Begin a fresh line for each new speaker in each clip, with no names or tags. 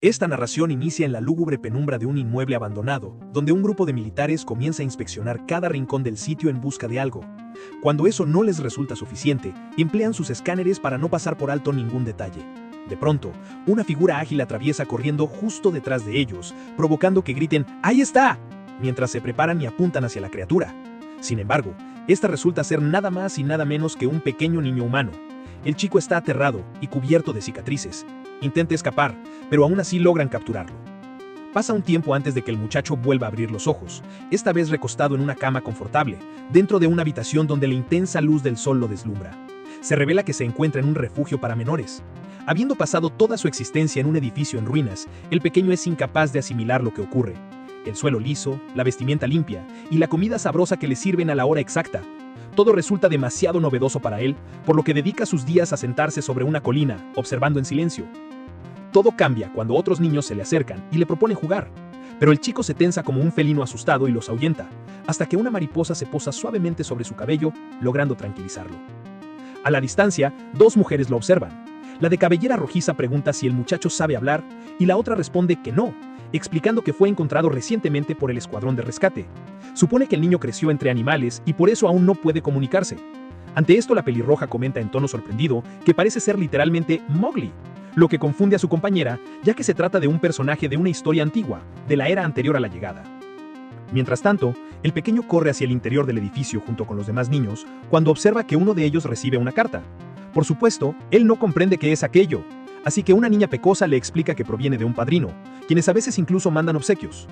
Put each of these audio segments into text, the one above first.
Esta narración inicia en la lúgubre penumbra de un inmueble abandonado, donde un grupo de militares comienza a inspeccionar cada rincón del sitio en busca de algo. Cuando eso no les resulta suficiente, emplean sus escáneres para no pasar por alto ningún detalle. De pronto, una figura ágil atraviesa corriendo justo detrás de ellos, provocando que griten ¡Ahí está!, mientras se preparan y apuntan hacia la criatura. Sin embargo, esta resulta ser nada más y nada menos que un pequeño niño humano. El chico está aterrado y cubierto de cicatrices. Intenta escapar, pero aún así logran capturarlo. Pasa un tiempo antes de que el muchacho vuelva a abrir los ojos, esta vez recostado en una cama confortable, dentro de una habitación donde la intensa luz del sol lo deslumbra. Se revela que se encuentra en un refugio para menores. Habiendo pasado toda su existencia en un edificio en ruinas, el pequeño es incapaz de asimilar lo que ocurre. El suelo liso, la vestimenta limpia y la comida sabrosa que le sirven a la hora exacta. Todo resulta demasiado novedoso para él, por lo que dedica sus días a sentarse sobre una colina, observando en silencio. Todo cambia cuando otros niños se le acercan y le proponen jugar, pero el chico se tensa como un felino asustado y los ahuyenta, hasta que una mariposa se posa suavemente sobre su cabello, logrando tranquilizarlo. A la distancia, dos mujeres lo observan. La de cabellera rojiza pregunta si el muchacho sabe hablar y la otra responde que no, explicando que fue encontrado recientemente por el escuadrón de rescate. Supone que el niño creció entre animales y por eso aún no puede comunicarse. Ante esto, la pelirroja comenta en tono sorprendido que parece ser literalmente Mowgli, lo que confunde a su compañera, ya que se trata de un personaje de una historia antigua, de la era anterior a la llegada. Mientras tanto, el pequeño corre hacia el interior del edificio junto con los demás niños, cuando observa que uno de ellos recibe una carta. Por supuesto, él no comprende qué es aquello, así que una niña pecosa le explica que proviene de un padrino, quienes a veces incluso mandan obsequios.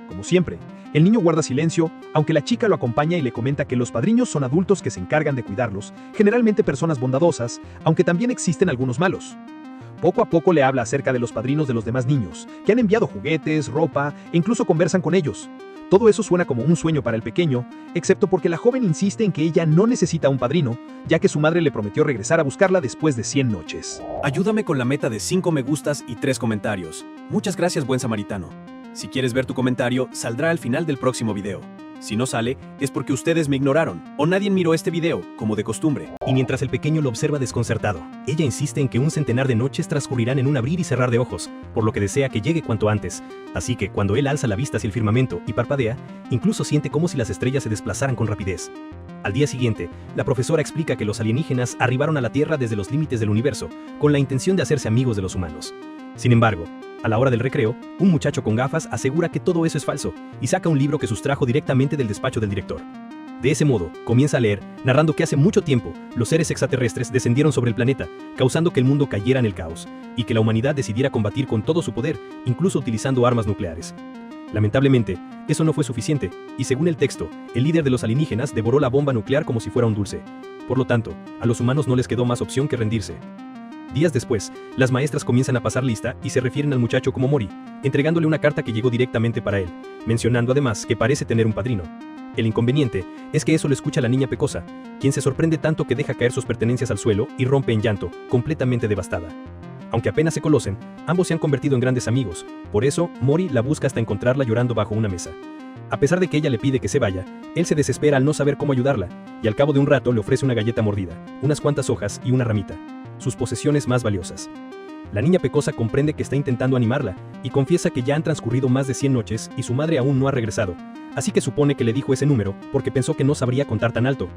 Como siempre, el niño guarda silencio, aunque la chica lo acompaña y le comenta que los padrinos son adultos que se encargan de cuidarlos, generalmente personas bondadosas, aunque también existen algunos malos. Poco a poco le habla acerca de los padrinos de los demás niños, que han enviado juguetes, ropa e incluso conversan con ellos. Todo eso suena como un sueño para el pequeño, excepto porque la joven insiste en que ella no necesita un padrino, ya que su madre le prometió regresar a buscarla después de 100 noches.
Ayúdame con la meta de 5 me gustas y 3 comentarios. Muchas gracias, buen samaritano. Si quieres ver tu comentario, saldrá al final del próximo video. Si no sale, es porque ustedes me ignoraron, o nadie miró este video, como de costumbre.
Y mientras el pequeño lo observa desconcertado, ella insiste en que un centenar de noches transcurrirán en un abrir y cerrar de ojos, por lo que desea que llegue cuanto antes. Así que cuando él alza la vista hacia el firmamento y parpadea, incluso siente como si las estrellas se desplazaran con rapidez. Al día siguiente, la profesora explica que los alienígenas arribaron a la Tierra desde los límites del universo, con la intención de hacerse amigos de los humanos. Sin embargo, a la hora del recreo, un muchacho con gafas asegura que todo eso es falso y saca un libro que sustrajo directamente del despacho del director. De ese modo, comienza a leer, narrando que hace mucho tiempo, los seres extraterrestres descendieron sobre el planeta, causando que el mundo cayera en el caos, y que la humanidad decidiera combatir con todo su poder, incluso utilizando armas nucleares. Lamentablemente, eso no fue suficiente, y según el texto, el líder de los alienígenas devoró la bomba nuclear como si fuera un dulce. Por lo tanto, a los humanos no les quedó más opción que rendirse. Días después, las maestras comienzan a pasar lista y se refieren al muchacho como Mori, entregándole una carta que llegó directamente para él, mencionando además que parece tener un padrino. El inconveniente es que eso lo escucha la niña pecosa, quien se sorprende tanto que deja caer sus pertenencias al suelo y rompe en llanto, completamente devastada. Aunque apenas se conocen, ambos se han convertido en grandes amigos, por eso Mori la busca hasta encontrarla llorando bajo una mesa. A pesar de que ella le pide que se vaya, él se desespera al no saber cómo ayudarla, y al cabo de un rato le ofrece una galleta mordida, unas cuantas hojas y una ramita, sus posesiones más valiosas. La niña pecosa comprende que está intentando animarla, y confiesa que ya han transcurrido más de 100 noches y su madre aún no ha regresado, así que supone que le dijo ese número porque pensó que no sabría contar tan alto.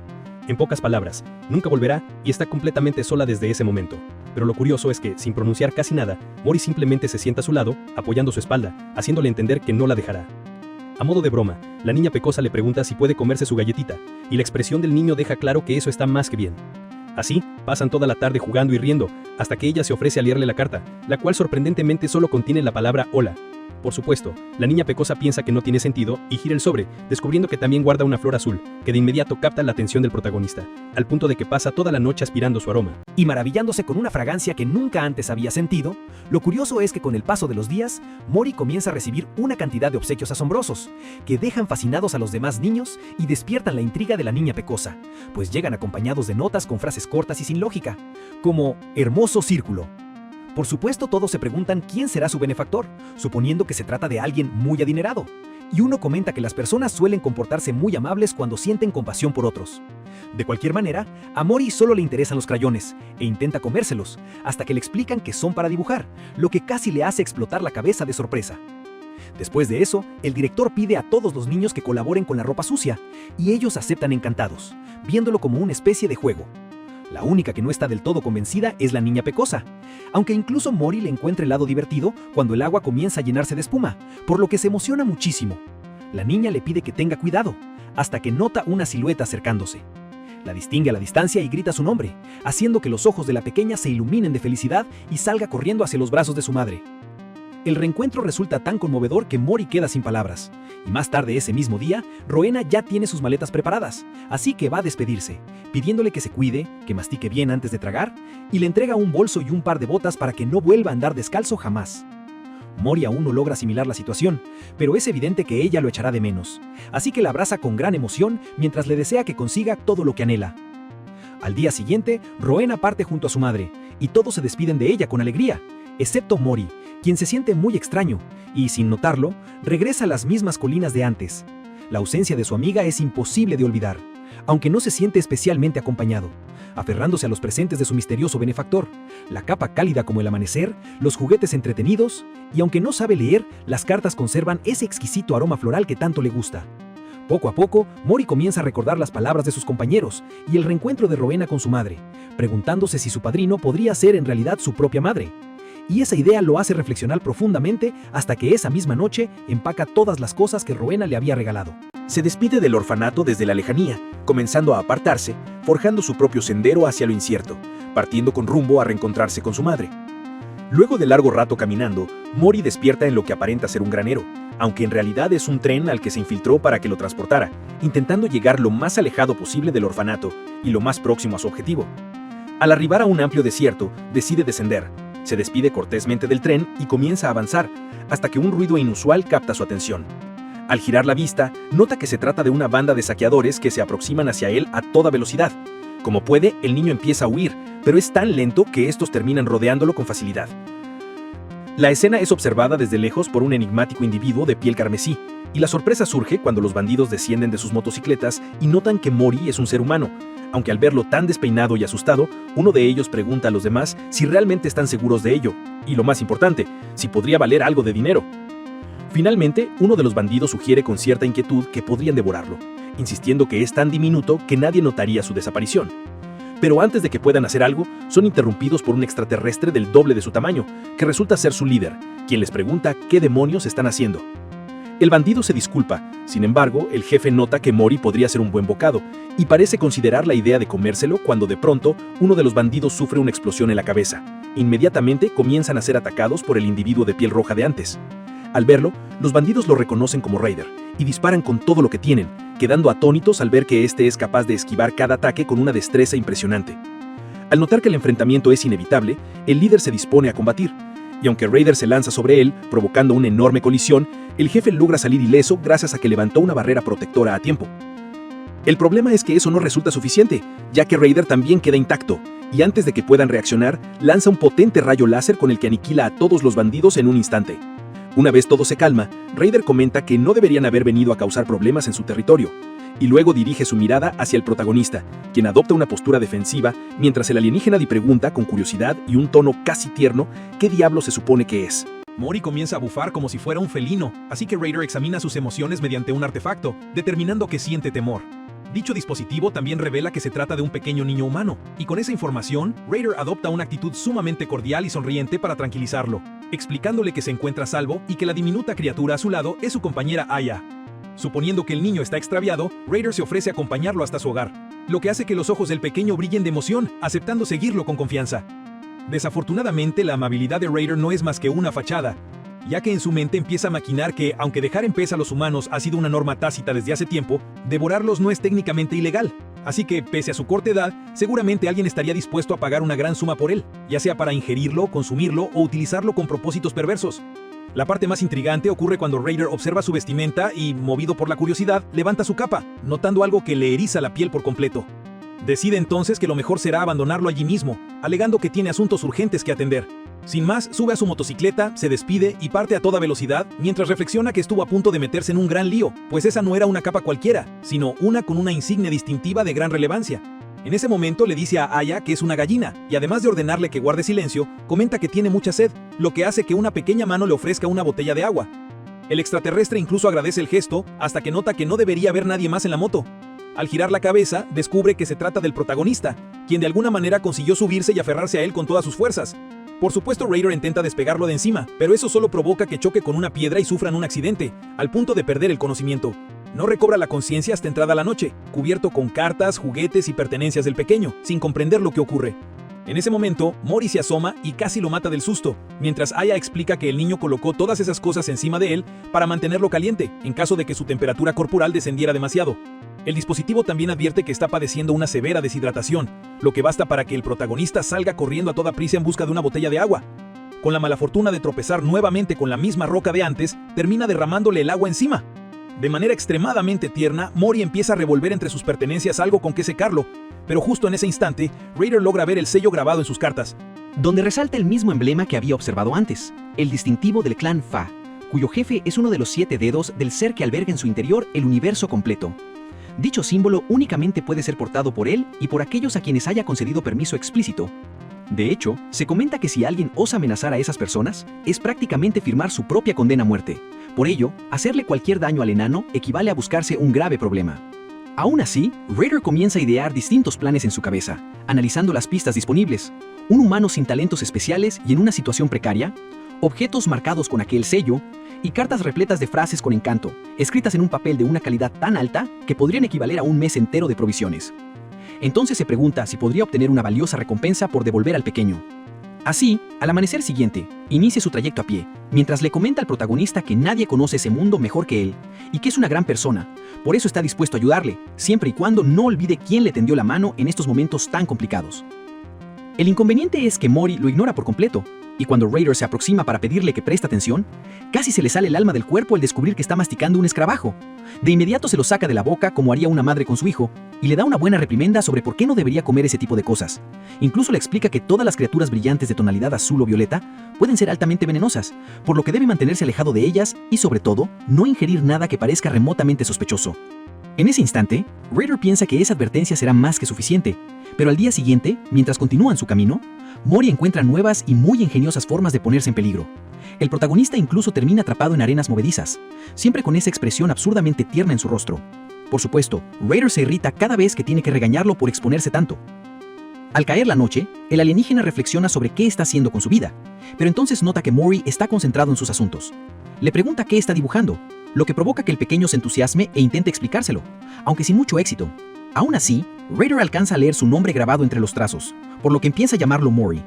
En pocas palabras, nunca volverá y está completamente sola desde ese momento. Pero lo curioso es que, sin pronunciar casi nada, Mori simplemente se sienta a su lado, apoyando su espalda, haciéndole entender que no la dejará. A modo de broma, la niña pecosa le pregunta si puede comerse su galletita, y la expresión del niño deja claro que eso está más que bien. Así, pasan toda la tarde jugando y riendo, hasta que ella se ofrece a leerle la carta, la cual sorprendentemente solo contiene la palabra hola. Por supuesto, la niña pecosa piensa que no tiene sentido y gira el sobre, descubriendo que también guarda una flor azul, que de inmediato capta la atención del protagonista, al punto de que pasa toda la noche aspirando su aroma.
Y maravillándose con una fragancia que nunca antes había sentido, lo curioso es que con el paso de los días, Mori comienza a recibir una cantidad de obsequios asombrosos, que dejan fascinados a los demás niños y despiertan la intriga de la niña pecosa, pues llegan acompañados de notas con frases cortas y sin lógica, como hermoso círculo. Por supuesto, todos se preguntan quién será su benefactor, suponiendo que se trata de alguien muy adinerado. y uno comenta que las personas suelen comportarse muy amables cuando sienten compasión por otros. De cualquier manera, a Mori solo le interesan los crayones e intenta comérselos, hasta que le explican que son para dibujar, lo que casi le hace explotar la cabeza de sorpresa. Después de eso, el director pide a todos los niños que colaboren con la ropa sucia, y ellos aceptan encantados, viéndolo como una especie de juego. La única que no está del todo convencida es la niña pecosa, aunque incluso Mori le encuentra el lado divertido cuando el agua comienza a llenarse de espuma, por lo que se emociona muchísimo. La niña le pide que tenga cuidado, hasta que nota una silueta acercándose. La distingue a la distancia y grita su nombre, haciendo que los ojos de la pequeña se iluminen de felicidad y salga corriendo hacia los brazos de su madre. El reencuentro resulta tan conmovedor que Mori queda sin palabras, y más tarde ese mismo día, Rowena ya tiene sus maletas preparadas, así que va a despedirse, pidiéndole que se cuide, que mastique bien antes de tragar, y le entrega un bolso y un par de botas para que no vuelva a andar descalzo jamás. Mori aún no logra asimilar la situación, pero es evidente que ella lo echará de menos, así que la abraza con gran emoción mientras le desea que consiga todo lo que anhela. Al día siguiente, Rowena parte junto a su madre, y todos se despiden de ella con alegría, excepto Mori, quien se siente muy extraño, y sin notarlo, regresa a las mismas colinas de antes. La ausencia de su amiga es imposible de olvidar, aunque no se siente especialmente acompañado, aferrándose a los presentes de su misterioso benefactor, la capa cálida como el amanecer, los juguetes entretenidos, y aunque no sabe leer, las cartas conservan ese exquisito aroma floral que tanto le gusta. Poco a poco, Mori comienza a recordar las palabras de sus compañeros y el reencuentro de Rowena con su madre, preguntándose si su padrino podría ser en realidad su propia madre. Y esa idea lo hace reflexionar profundamente hasta que esa misma noche empaca todas las cosas que Rowena le había regalado.
Se despide del orfanato desde la lejanía, comenzando a apartarse, forjando su propio sendero hacia lo incierto, partiendo con rumbo a reencontrarse con su madre. Luego de largo rato caminando, Mori despierta en lo que aparenta ser un granero, aunque en realidad es un tren al que se infiltró para que lo transportara, intentando llegar lo más alejado posible del orfanato y lo más próximo a su objetivo. Al arribar a un amplio desierto, decide descender. Se despide cortésmente del tren y comienza a avanzar, hasta que un ruido inusual capta su atención. Al girar la vista, nota que se trata de una banda de saqueadores que se aproximan hacia él a toda velocidad. Como puede, el niño empieza a huir, pero es tan lento que estos terminan rodeándolo con facilidad. La escena es observada desde lejos por un enigmático individuo de piel carmesí, y la sorpresa surge cuando los bandidos descienden de sus motocicletas y notan que Mori es un ser humano, aunque al verlo tan despeinado y asustado, uno de ellos pregunta a los demás si realmente están seguros de ello, y lo más importante, si podría valer algo de dinero. Finalmente, uno de los bandidos sugiere con cierta inquietud que podrían devorarlo, insistiendo que es tan diminuto que nadie notaría su desaparición. Pero antes de que puedan hacer algo, son interrumpidos por un extraterrestre del doble de su tamaño, que resulta ser su líder, quien les pregunta qué demonios están haciendo. El bandido se disculpa, sin embargo, el jefe nota que Mori podría ser un buen bocado, y parece considerar la idea de comérselo cuando de pronto uno de los bandidos sufre una explosión en la cabeza. Inmediatamente comienzan a ser atacados por el individuo de piel roja de antes. Al verlo, los bandidos lo reconocen como Raider, y disparan con todo lo que tienen, quedando atónitos al ver que este es capaz de esquivar cada ataque con una destreza impresionante. Al notar que el enfrentamiento es inevitable, el líder se dispone a combatir, y aunque Raider se lanza sobre él, provocando una enorme colisión, el jefe logra salir ileso gracias a que levantó una barrera protectora a tiempo. El problema es que eso no resulta suficiente, ya que Raider también queda intacto, y antes de que puedan reaccionar, lanza un potente rayo láser con el que aniquila a todos los bandidos en un instante. Una vez todo se calma, Raider comenta que no deberían haber venido a causar problemas en su territorio, y luego dirige su mirada hacia el protagonista, quien adopta una postura defensiva mientras el alienígena le pregunta con curiosidad y un tono casi tierno qué diablo se supone que es.
Mori comienza a bufar como si fuera un felino, así que Raider examina sus emociones mediante un artefacto, determinando que siente temor. Dicho dispositivo también revela que se trata de un pequeño niño humano, y con esa información, Raider adopta una actitud sumamente cordial y sonriente para tranquilizarlo, explicándole que se encuentra a salvo y que la diminuta criatura a su lado es su compañera Aya. Suponiendo que el niño está extraviado, Raider se ofrece a acompañarlo hasta su hogar, lo que hace que los ojos del pequeño brillen de emoción, aceptando seguirlo con confianza. Desafortunadamente, la amabilidad de Raider no es más que una fachada, ya que en su mente empieza a maquinar que, aunque dejar en paz a los humanos ha sido una norma tácita desde hace tiempo, devorarlos no es técnicamente ilegal. Así que, pese a su corta edad, seguramente alguien estaría dispuesto a pagar una gran suma por él, ya sea para ingerirlo, consumirlo o utilizarlo con propósitos perversos. La parte más intrigante ocurre cuando Raider observa su vestimenta y, movido por la curiosidad, levanta su capa, notando algo que le eriza la piel por completo. Decide entonces que lo mejor será abandonarlo allí mismo, alegando que tiene asuntos urgentes que atender. Sin más, sube a su motocicleta, se despide y parte a toda velocidad mientras reflexiona que estuvo a punto de meterse en un gran lío, pues esa no era una capa cualquiera, sino una con una insignia distintiva de gran relevancia. En ese momento le dice a Aya que es una gallina, y además de ordenarle que guarde silencio, comenta que tiene mucha sed, lo que hace que una pequeña mano le ofrezca una botella de agua. El extraterrestre incluso agradece el gesto, hasta que nota que no debería haber nadie más en la moto. Al girar la cabeza, descubre que se trata del protagonista, quien de alguna manera consiguió subirse y aferrarse a él con todas sus fuerzas. Por supuesto, Raider intenta despegarlo de encima, pero eso solo provoca que choque con una piedra y sufran un accidente, al punto de perder el conocimiento. No recobra la conciencia hasta entrada la noche, cubierto con cartas, juguetes y pertenencias del pequeño, sin comprender lo que ocurre. En ese momento, Mori se asoma y casi lo mata del susto, mientras Aya explica que el niño colocó todas esas cosas encima de él para mantenerlo caliente, en caso de que su temperatura corporal descendiera demasiado. El dispositivo también advierte que está padeciendo una severa deshidratación, lo que basta para que el protagonista salga corriendo a toda prisa en busca de una botella de agua. Con la mala fortuna de tropezar nuevamente con la misma roca de antes, termina derramándole el agua encima. De manera extremadamente tierna, Mori empieza a revolver entre sus pertenencias algo con que secarlo, pero justo en ese instante, Raider logra ver el sello grabado en sus cartas,
donde resalta el mismo emblema que había observado antes, el distintivo del clan Fa, cuyo jefe es uno de los 7 dedos del ser que alberga en su interior el universo completo. Dicho símbolo únicamente puede ser portado por él y por aquellos a quienes haya concedido permiso explícito. De hecho, se comenta que si alguien osa amenazar a esas personas, es prácticamente firmar su propia condena a muerte. Por ello, hacerle cualquier daño al enano equivale a buscarse un grave problema. Aún así, Raider comienza a idear distintos planes en su cabeza, analizando las pistas disponibles, un humano sin talentos especiales y en una situación precaria, objetos marcados con aquel sello, y cartas repletas de frases con encanto, escritas en un papel de una calidad tan alta que podrían equivaler a un mes entero de provisiones. Entonces se pregunta si podría obtener una valiosa recompensa por devolver al pequeño. Así, al amanecer siguiente, inicia su trayecto a pie, mientras le comenta al protagonista que nadie conoce ese mundo mejor que él, y que es una gran persona, por eso está dispuesto a ayudarle, siempre y cuando no olvide quién le tendió la mano en estos momentos tan complicados. El inconveniente es que Mori lo ignora por completo, y cuando Raider se aproxima para pedirle que preste atención, casi se le sale el alma del cuerpo al descubrir que está masticando un escarabajo. De inmediato se lo saca de la boca como haría una madre con su hijo, y le da una buena reprimenda sobre por qué no debería comer ese tipo de cosas. Incluso le explica que todas las criaturas brillantes de tonalidad azul o violeta pueden ser altamente venenosas, por lo que debe mantenerse alejado de ellas y, sobre todo, no ingerir nada que parezca remotamente sospechoso. En ese instante, Raider piensa que esa advertencia será más que suficiente, pero al día siguiente, mientras continúan su camino, Mori encuentra nuevas y muy ingeniosas formas de ponerse en peligro. El protagonista incluso termina atrapado en arenas movedizas, siempre con esa expresión absurdamente tierna en su rostro. Por supuesto, Raider se irrita cada vez que tiene que regañarlo por exponerse tanto. Al caer la noche, el alienígena reflexiona sobre qué está haciendo con su vida, pero entonces nota que Mori está concentrado en sus asuntos. Le pregunta qué está dibujando, lo que provoca que el pequeño se entusiasme e intente explicárselo, aunque sin mucho éxito. Aún así, Raider alcanza a leer su nombre grabado entre los trazos, por lo que empieza a llamarlo Mori.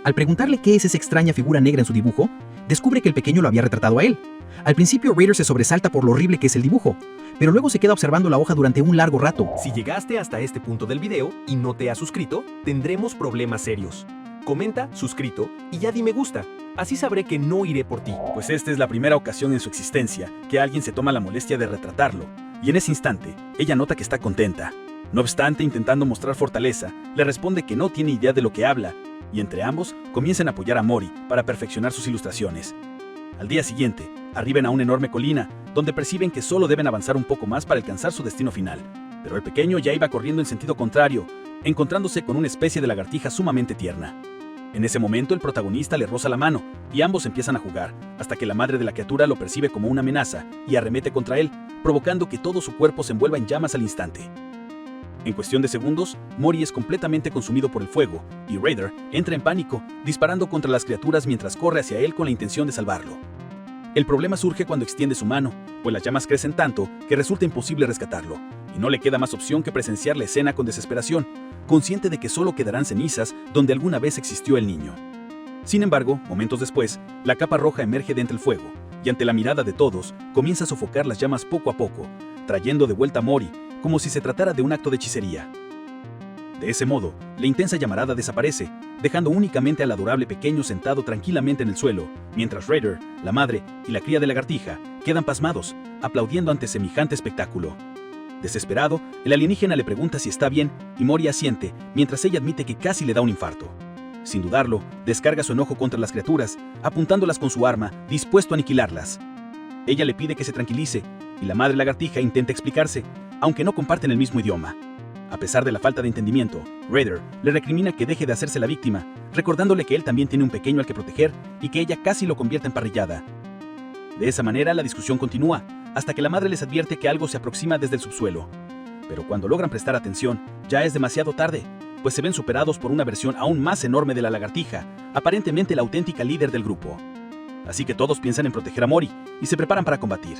Al preguntarle qué es esa extraña figura negra en su dibujo, descubre que el pequeño lo había retratado a él. Al principio Raider se sobresalta por lo horrible que es el dibujo, pero luego se queda observando la hoja durante un largo rato.
Si llegaste hasta este punto del video y no te has suscrito, tendremos problemas serios. Comenta, suscrito y ya di me gusta. Así sabré que no iré por ti.
Pues esta es la primera ocasión en su existencia que alguien se toma la molestia de retratarlo, y en ese instante, ella nota que está contenta. No obstante, intentando mostrar fortaleza, le responde que no tiene idea de lo que habla, y entre ambos comienzan a apoyar a Mori para perfeccionar sus ilustraciones. Al día siguiente, arriban a una enorme colina, donde perciben que solo deben avanzar un poco más para alcanzar su destino final. Pero el pequeño ya iba corriendo en sentido contrario, encontrándose con una especie de lagartija sumamente tierna. En ese momento el protagonista le roza la mano, y ambos empiezan a jugar, hasta que la madre de la criatura lo percibe como una amenaza y arremete contra él, provocando que todo su cuerpo se envuelva en llamas al instante. En cuestión de segundos, Mori es completamente consumido por el fuego, y Raider entra en pánico, disparando contra las criaturas mientras corre hacia él con la intención de salvarlo. El problema surge cuando extiende su mano, pues las llamas crecen tanto que resulta imposible rescatarlo, y no le queda más opción que presenciar la escena con desesperación, consciente de que solo quedarán cenizas donde alguna vez existió el niño. Sin embargo, momentos después, la capa roja emerge de entre el fuego, y ante la mirada de todos, comienza a sofocar las llamas poco a poco, trayendo de vuelta a Mori, como si se tratara de un acto de hechicería. De ese modo, la intensa llamarada desaparece, dejando únicamente al adorable pequeño sentado tranquilamente en el suelo, mientras Raider, la madre y la cría de lagartija quedan pasmados, aplaudiendo ante semejante espectáculo. Desesperado, el alienígena le pregunta si está bien y Mori asiente, mientras ella admite que casi le da un infarto.
Sin dudarlo, descarga su enojo contra las criaturas, apuntándolas con su arma, dispuesto a aniquilarlas. Ella le pide que se tranquilice, y la madre lagartija intenta explicarse, aunque no comparten el mismo idioma. A pesar de la falta de entendimiento, Raider le recrimina que deje de hacerse la víctima, recordándole que él también tiene un pequeño al que proteger y que ella casi lo convierte en parrillada. De esa manera, la discusión continúa, hasta que la madre les advierte que algo se aproxima desde el subsuelo. Pero cuando logran prestar atención, ya es demasiado tarde, pues se ven superados por una versión aún más enorme de la lagartija, aparentemente la auténtica líder del grupo. Así que todos piensan en proteger a Mori y se preparan para combatir.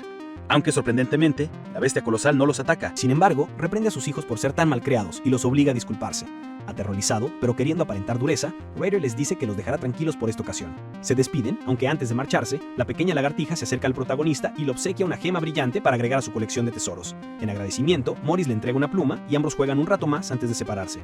Aunque sorprendentemente, la bestia colosal no los ataca.
Sin embargo, reprende a sus hijos por ser tan malcriados y los obliga a disculparse. Aterrorizado, pero queriendo aparentar dureza, Raider les dice que los dejará tranquilos por esta ocasión. Se despiden, aunque antes de marcharse, la pequeña lagartija se acerca al protagonista y le obsequia una gema brillante para agregar a su colección de tesoros. En agradecimiento, Morris le entrega una pluma y ambos juegan un rato más antes de separarse.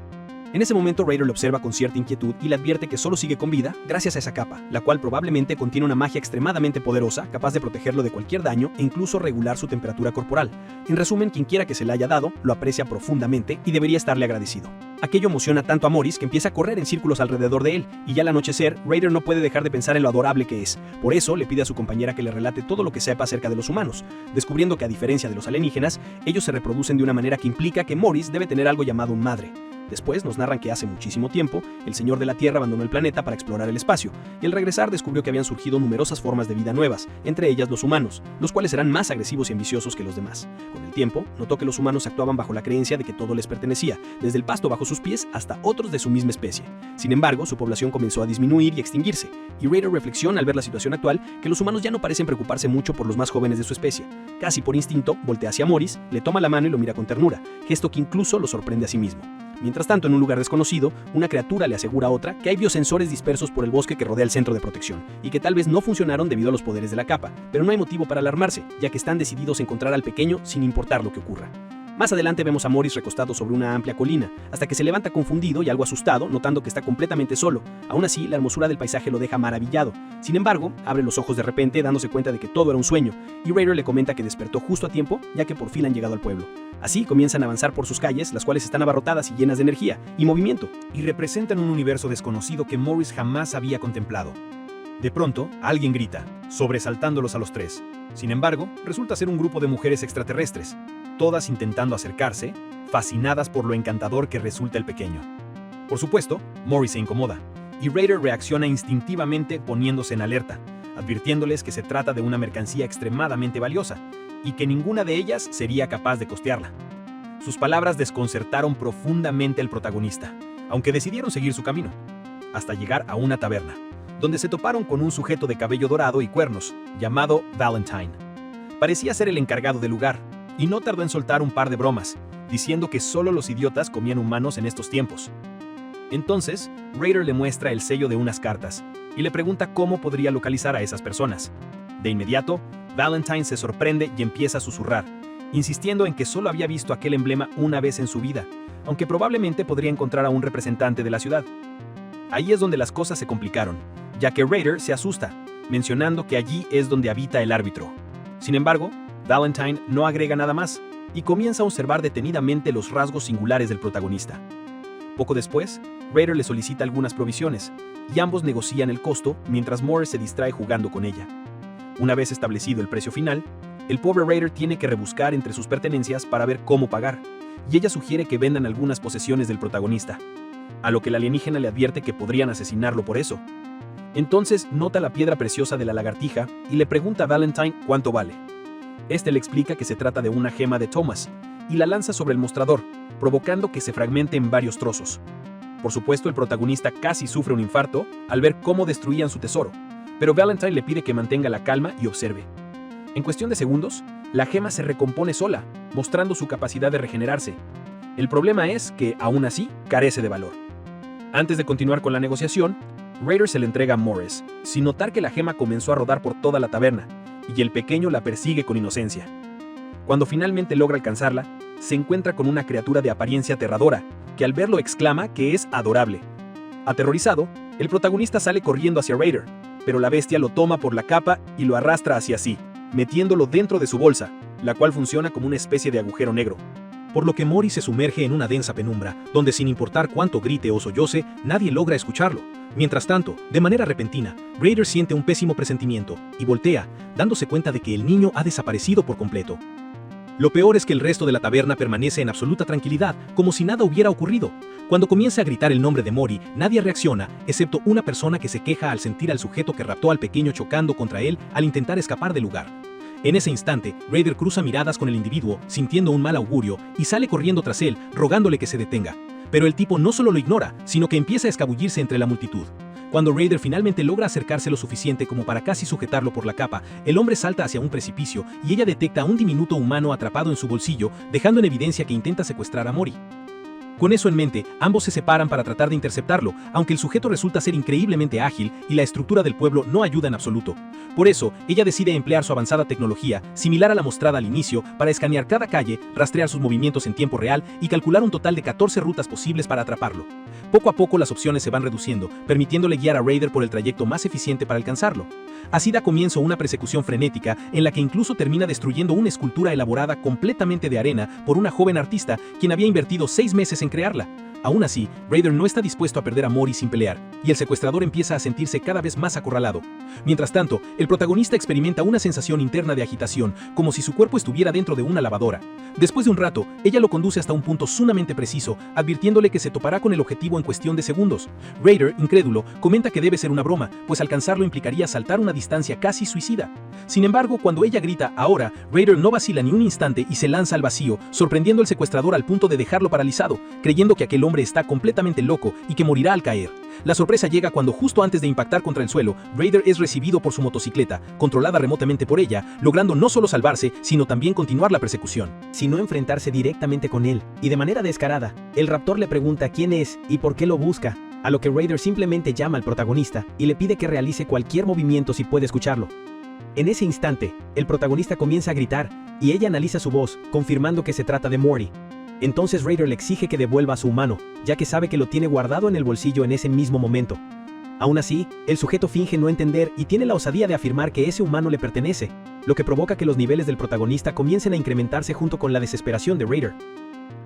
En ese momento, Raider lo observa con cierta inquietud y le advierte que solo sigue con vida gracias a esa capa, la cual probablemente contiene una magia extremadamente poderosa, capaz de protegerlo de cualquier daño e incluso regular su temperatura corporal. En resumen, quien quiera que se la haya dado, lo aprecia profundamente y debería estarle agradecido. Aquello emociona tanto a Morris que empieza a correr en círculos alrededor de él, y ya al anochecer, Raider no puede dejar de pensar en lo adorable que es. Por eso, le pide a su compañera que le relate todo lo que sepa acerca de los humanos, descubriendo que a diferencia de los alienígenas, ellos se reproducen de una manera que implica que Morris debe tener algo llamado un madre. Después nos narran que hace muchísimo tiempo, el Señor de la Tierra abandonó el planeta para explorar el espacio, y al regresar descubrió que habían surgido numerosas formas de vida nuevas, entre ellas los humanos, los cuales eran más agresivos y ambiciosos que los demás. Con el tiempo, notó que los humanos actuaban bajo la creencia de que todo les pertenecía, desde el pasto bajo sus pies hasta otros de su misma especie. Sin embargo, su población comenzó a disminuir y extinguirse, y Raider reflexiona al ver la situación actual que los humanos ya no parecen preocuparse mucho por los más jóvenes de su especie. Casi por instinto, voltea hacia Morris, le toma la mano y lo mira con ternura, gesto que incluso lo sorprende a sí mismo. Mientras tanto, en un lugar desconocido, una criatura le asegura a otra que hay biosensores dispersos por el bosque que rodea el centro de protección, y que tal vez no funcionaron debido a los poderes de la capa, pero no hay motivo para alarmarse, ya que están decididos a encontrar al pequeño sin importar lo que ocurra. Más adelante vemos a Morris recostado sobre una amplia colina, hasta que se levanta confundido y algo asustado, notando que está completamente solo. Aún así, la hermosura del paisaje lo deja maravillado. Sin embargo, abre los ojos de repente, dándose cuenta de que todo era un sueño, y Raider le comenta que despertó justo a tiempo, ya que por fin han llegado al pueblo. Así comienzan a avanzar por sus calles, las cuales están abarrotadas y llenas de energía y movimiento,
y representan un universo desconocido que Morris jamás había contemplado. De pronto, alguien grita, sobresaltándolos a los tres. Sin embargo, resulta ser un grupo de mujeres extraterrestres, todas intentando acercarse, fascinadas por lo encantador que resulta el pequeño. Por supuesto, Morris se incomoda, y Raider reacciona instintivamente poniéndose en alerta, advirtiéndoles que se trata de una mercancía extremadamente valiosa, y que ninguna de ellas sería capaz de costearla. Sus palabras desconcertaron profundamente al protagonista, aunque decidieron seguir su camino, hasta llegar a una taberna, donde se toparon con un sujeto de cabello dorado y cuernos, llamado Valentine. Parecía ser el encargado del lugar, y no tardó en soltar un par de bromas, diciendo que solo los idiotas comían humanos en estos tiempos. Entonces, Raider le muestra el sello de unas cartas, y le pregunta cómo podría localizar a esas personas. De inmediato, Valentine se sorprende y empieza a susurrar, insistiendo en que solo había visto aquel emblema una vez en su vida, aunque probablemente podría encontrar a un representante de la ciudad. Ahí es donde las cosas se complicaron, ya que Raider se asusta, mencionando que allí es donde habita el árbitro. Sin embargo, Valentine no agrega nada más, y comienza a observar detenidamente los rasgos singulares del protagonista. Poco después, Raider le solicita algunas provisiones, y ambos negocian el costo mientras Morris se distrae jugando con ella. Una vez establecido el precio final, el pobre Raider tiene que rebuscar entre sus pertenencias para ver cómo pagar, y ella sugiere que vendan algunas posesiones del protagonista, a lo que la alienígena le advierte que podrían asesinarlo por eso. Entonces nota la piedra preciosa de la lagartija y le pregunta a Valentine cuánto vale. Este le explica que se trata de una gema de Thomas, y la lanza sobre el mostrador, provocando que se fragmente en varios trozos. Por supuesto, el protagonista casi sufre un infarto al ver cómo destruían su tesoro, pero Valentine le pide que mantenga la calma y observe. En cuestión de segundos, la gema se recompone sola, mostrando su capacidad de regenerarse. El problema es que, aún así, carece de valor. Antes de continuar con la negociación, Raider se le entrega a Morris, sin notar que la gema comenzó a rodar por toda la taberna, y el pequeño la persigue con inocencia. Cuando finalmente logra alcanzarla, se encuentra con una criatura de apariencia aterradora, que al verlo exclama que es adorable. Aterrorizado, el protagonista sale corriendo hacia Raider, pero la bestia lo toma por la capa y lo arrastra hacia sí, metiéndolo dentro de su bolsa, la cual funciona como una especie de agujero negro.
por lo que Mori se sumerge en una densa penumbra, donde sin importar cuánto grite o solloce, nadie logra escucharlo. Mientras tanto, de manera repentina, Raider siente un pésimo presentimiento y voltea, dándose cuenta de que el niño ha desaparecido por completo. Lo peor es que el resto de la taberna permanece en absoluta tranquilidad, como si nada hubiera ocurrido. Cuando comienza a gritar el nombre de Mori, nadie reacciona, excepto una persona que se queja al sentir al sujeto que raptó al pequeño chocando contra él al intentar escapar del lugar. En ese instante, Raider cruza miradas con el individuo, sintiendo un mal augurio, y sale corriendo tras él, rogándole que se detenga. Pero el tipo no solo lo ignora, sino que empieza a escabullirse entre la multitud. Cuando Raider finalmente logra acercarse lo suficiente como para casi sujetarlo por la capa, el hombre salta hacia un precipicio y ella detecta a un diminuto humano atrapado en su bolsillo, dejando en evidencia que intenta secuestrar a Mori. Con eso en mente, ambos se separan para tratar de interceptarlo, aunque el sujeto resulta ser increíblemente ágil y la estructura del pueblo no ayuda en absoluto. Por eso, ella decide emplear su avanzada tecnología, similar a la mostrada al inicio, para escanear cada calle, rastrear sus movimientos en tiempo real y calcular un total de 14 rutas posibles para atraparlo. Poco a poco las opciones se van reduciendo, permitiéndole guiar a Raider por el trayecto más eficiente para alcanzarlo. Así da comienzo una persecución frenética en la que incluso termina destruyendo una escultura elaborada completamente de arena por una joven artista quien había invertido 6 meses en crearla. Aún así, Raider no está dispuesto a perder a Mori sin pelear, y el secuestrador empieza a sentirse cada vez más acorralado. Mientras tanto, el protagonista experimenta una sensación interna de agitación, como si su cuerpo estuviera dentro de una lavadora. Después de un rato, ella lo conduce hasta un punto sumamente preciso, advirtiéndole que se topará con el objetivo en cuestión de segundos. Raider, incrédulo, comenta que debe ser una broma, pues alcanzarlo implicaría saltar una distancia casi suicida. Sin embargo, cuando ella grita "ahora", Raider no vacila ni un instante y se lanza al vacío, sorprendiendo al secuestrador al punto de dejarlo paralizado, creyendo que aquel hombre está completamente loco y que morirá al caer. La sorpresa llega cuando justo antes de impactar contra el suelo, Raider es recibido por su motocicleta, controlada remotamente por ella, logrando no solo salvarse, sino también continuar la persecución.
Sino enfrentarse directamente con él, y de manera descarada, el raptor le pregunta quién es y por qué lo busca, a lo que Raider simplemente llama al protagonista y le pide que realice cualquier movimiento si puede escucharlo. En ese instante, el protagonista comienza a gritar, y ella analiza su voz, confirmando que se trata de Mori. Entonces Raider le exige que devuelva a su humano, ya que sabe que lo tiene guardado en el bolsillo en ese mismo momento. Aún así, el sujeto finge no entender y tiene la osadía de afirmar que ese humano le pertenece, lo que provoca que los niveles del protagonista comiencen a incrementarse junto con la desesperación de Raider.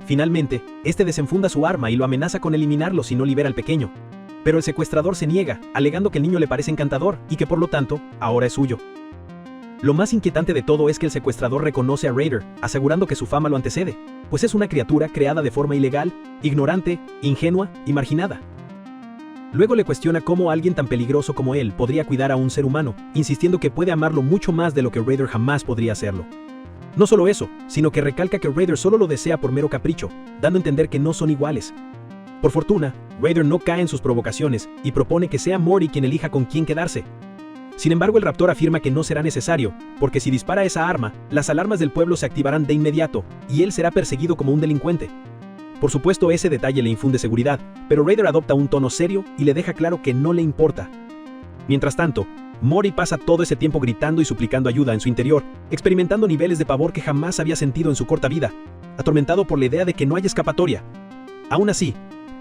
Finalmente, este desenfunda su arma y lo amenaza con eliminarlo si no libera al pequeño. Pero el secuestrador se niega, alegando que el niño le parece encantador y que por lo tanto, ahora es suyo. Lo más inquietante de todo es que el secuestrador reconoce a Raider, asegurando que su fama lo antecede, pues es una criatura creada de forma ilegal, ignorante, ingenua y marginada. Luego le cuestiona cómo alguien tan peligroso como él podría cuidar a un ser humano, insistiendo que puede amarlo mucho más de lo que Raider jamás podría hacerlo. No solo eso, sino que recalca que Raider solo lo desea por mero capricho, dando a entender que no son iguales. Por fortuna, Raider no cae en sus provocaciones y propone que sea Mori quien elija con quién quedarse. Sin embargo, el raptor afirma que no será necesario, porque si dispara esa arma, las alarmas del pueblo se activarán de inmediato, y él será perseguido como un delincuente. Por supuesto, ese detalle le infunde seguridad, pero Raider adopta un tono serio y le deja claro que no le importa. Mientras tanto, Mori pasa todo ese tiempo gritando y suplicando ayuda en su interior, experimentando niveles de pavor que jamás había sentido en su corta vida, atormentado por la idea de que no hay escapatoria. Aún así,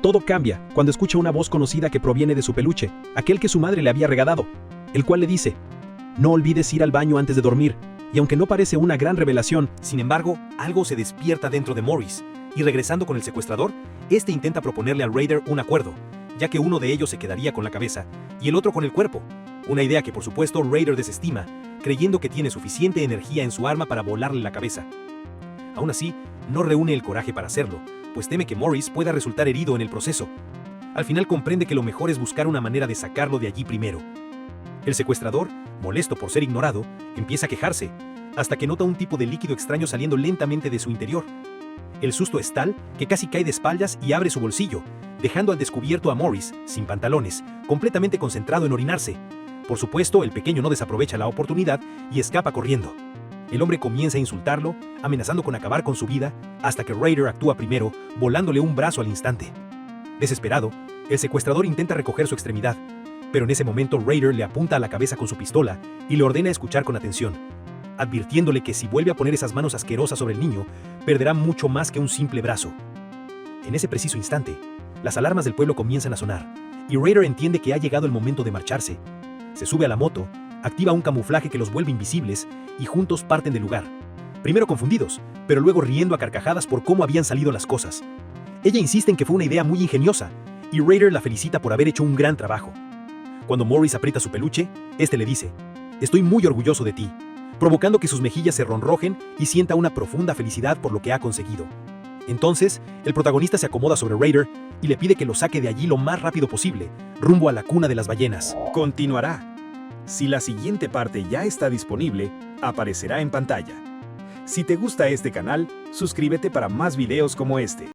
todo cambia cuando escucha una voz conocida que proviene de su peluche, aquel que su madre le había regalado, el cual le dice: "No olvides ir al baño antes de dormir", y aunque no parece una gran revelación,
sin embargo, algo se despierta dentro de Morris, y regresando con el secuestrador, este intenta proponerle a Raider un acuerdo, ya que uno de ellos se quedaría con la cabeza y el otro con el cuerpo, una idea que por supuesto Raider desestima, creyendo que tiene suficiente energía en su arma para volarle la cabeza. Aún así, no reúne el coraje para hacerlo, pues teme que Morris pueda resultar herido en el proceso. Al final comprende que lo mejor es buscar una manera de sacarlo de allí primero. El secuestrador, molesto por ser ignorado, empieza a quejarse, hasta que nota un tipo de líquido extraño saliendo lentamente de su interior. El susto es tal que casi cae de espaldas y abre su bolsillo, dejando al descubierto a Morris, sin pantalones, completamente concentrado en orinarse. Por supuesto, el pequeño no desaprovecha la oportunidad y escapa corriendo. El hombre comienza a insultarlo, amenazando con acabar con su vida, hasta que Raider actúa primero, volándole un brazo al instante. Desesperado, el secuestrador intenta recoger su extremidad, pero en ese momento Raider le apunta a la cabeza con su pistola y le ordena escuchar con atención, advirtiéndole que si vuelve a poner esas manos asquerosas sobre el niño, perderá mucho más que un simple brazo. En ese preciso instante, las alarmas del pueblo comienzan a sonar, y Raider entiende que ha llegado el momento de marcharse. Se sube a la moto, activa un camuflaje que los vuelve invisibles, y juntos parten del lugar.
primero confundidos, pero luego riendo a carcajadas por cómo habían salido las cosas. Ella insiste en que fue una idea muy ingeniosa, y Raider la felicita por haber hecho un gran trabajo. Cuando Morris aprieta su peluche, este le dice: «Estoy muy orgulloso de ti», provocando que sus mejillas se ronrojen y sienta una profunda felicidad por lo que ha conseguido. Entonces, el protagonista se acomoda sobre Raider y le pide que lo saque de allí lo más rápido posible, rumbo a la cuna de las ballenas.
Continuará. Si la siguiente parte ya está disponible, aparecerá en pantalla. Si te gusta este canal, suscríbete para más videos como este.